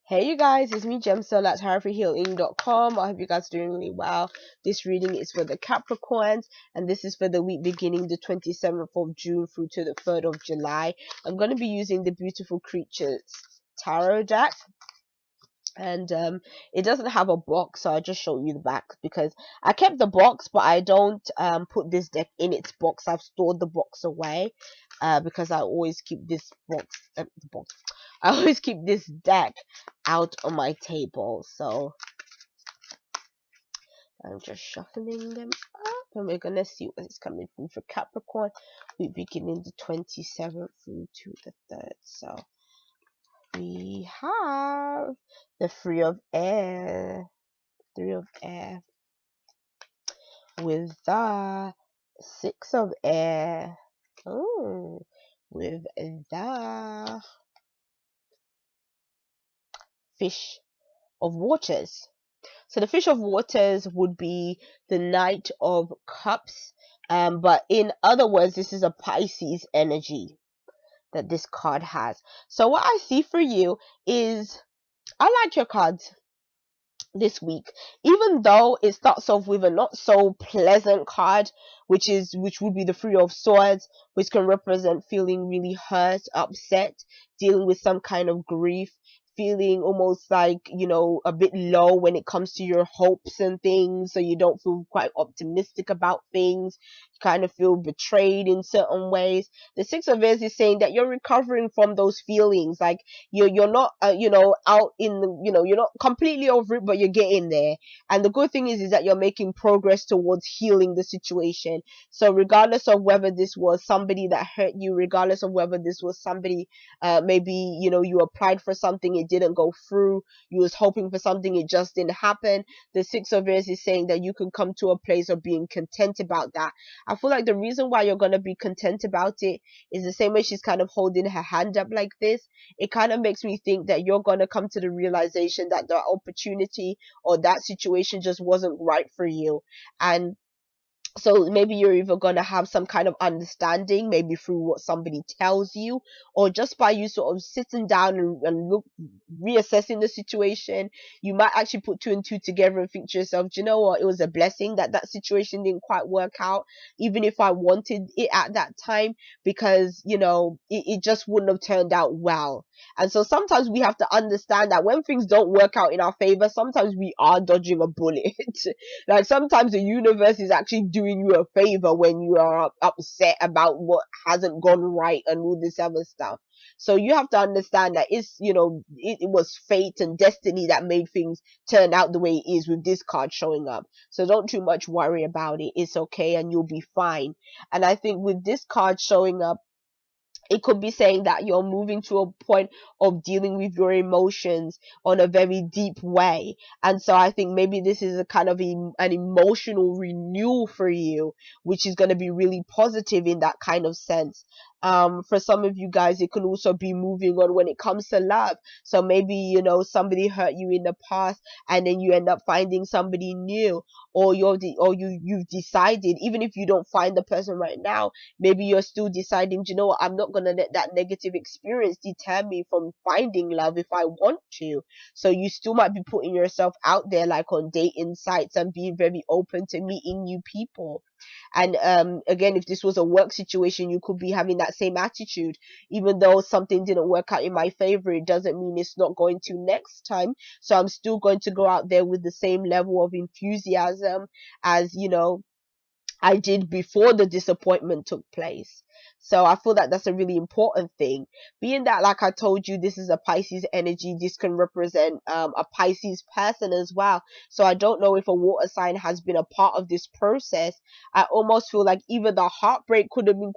Hey you guys, it's me Gemstone at HarryFreeHealing.com. I hope you guys are doing really well. This reading is for the Capricorns and this is for the week beginning the 27th of June through to the 3rd of July. I'm going to be using the Beautiful Creatures Tarot deck. And it doesn't have a box, so I'll just show you the back because I kept the box, but I don't put this deck in its box. I've stored the box away because I always keep this box. I always keep this deck out on my table. So I'm just shuffling them up, and we're gonna see what is coming through for Capricorn. We beginning the 27th through to the 3rd. So we have the Three of Air with the Six of Air. Oh, with the Fish of Waters. So the Fish of Waters would be the Knight of Cups. But in other words, this is a Pisces energy that this card has. So what I see for you is, I like your cards this week, even though it starts off with a not so pleasant card, which would be the Three of Swords, which can represent feeling really hurt, upset, dealing with some kind of grief, feeling almost like, a bit low when it comes to your hopes and things, so you don't feel quite optimistic about things. You kind of feel betrayed in certain ways. The Six of Wands is saying that you're recovering from those feelings, like you're not out in the, you're not completely over it, but you're getting there. And the good thing is that you're making progress towards healing the situation. So regardless of whether this was somebody that hurt you, regardless of whether this was somebody, maybe you applied for something, it didn't go through, you was hoping for something, it just didn't happen, the Six of Wands is saying that you can come to a place of being content about that. I feel like the reason why you're going to be content about it is the same way she's kind of holding her hand up like this. It kind of makes me think that you're going to come to the realization that the opportunity or that situation just wasn't right for you. And so maybe you're either going to have some kind of understanding, maybe through what somebody tells you, or just by you sort of sitting down and reassessing the situation. You might actually put two and two together and think to yourself, do you know what, it was a blessing that that situation didn't quite work out, even if I wanted it at that time, because it just wouldn't have turned out well. And so sometimes we have to understand that when things don't work out in our favor, sometimes we are dodging a bullet. Like sometimes the universe is actually doing you a favor when you are upset about what hasn't gone right and all this other stuff. So you have to understand that it was fate and destiny that made things turn out the way it is with this card showing up. So don't too much worry about it. It's okay and you'll be fine. And I think with this card showing up, it could be saying that you're moving to a point of dealing with your emotions on a very deep way. And so I think maybe this is a kind of an emotional renewal for you, which is going to be really positive in that kind of sense. For some of you guys, it can also be moving on when it comes to love. So maybe, somebody hurt you in the past and then you end up finding somebody new, or you've decided, even if you don't find the person right now, maybe you're still deciding, you know what, I'm not going to let that negative experience deter me from finding love if I want to. So you still might be putting yourself out there, like on dating sites, and being very open to meeting new people. And again, if this was a work situation, you could be having that same attitude. Even though something didn't work out in my favor, it doesn't mean it's not going to next time. So I'm still going to go out there with the same level of enthusiasm as I did before the disappointment took place. So I feel that that's a really important thing. Being that, like I told you, this is a Pisces energy, this can represent a Pisces person as well. So I don't know if a water sign has been a part of this process. I almost feel like even the heartbreak could have been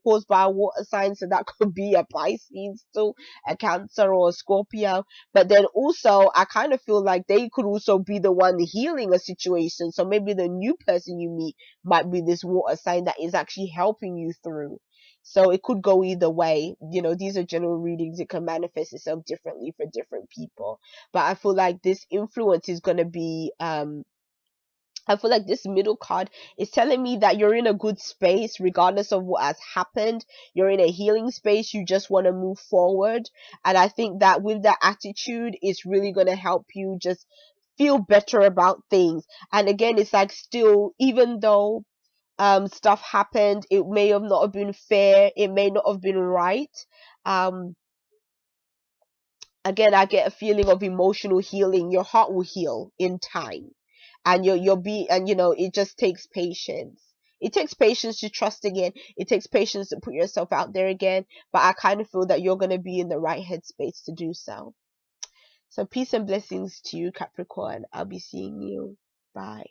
caused by a water sign. So that could be a Pisces too, a Cancer or a Scorpio. But then also, I kind of feel like they could also be the one healing a situation. So maybe the new person you meet might be this water sign that is actually helping you through. So it could go either way. These are general readings. It can manifest itself differently for different people. But I feel like this influence is going to be I feel like this middle card is telling me that you're in a good space regardless of what has happened. You're in a healing space. You just want to move forward. And I think that with that attitude, it's really going to help you just feel better about things. And again, it's like, still, even though stuff happened, it may have not have been fair, it may not have been right. Um Again, I get a feeling of emotional healing. Your heart will heal in time, and you'll be, and it just takes patience. It takes patience to trust again. It takes patience to put yourself out there again. But I kind of feel that you're going to be in the right headspace to do so. So peace and blessings to you, Capricorn. I'll be seeing you. Bye.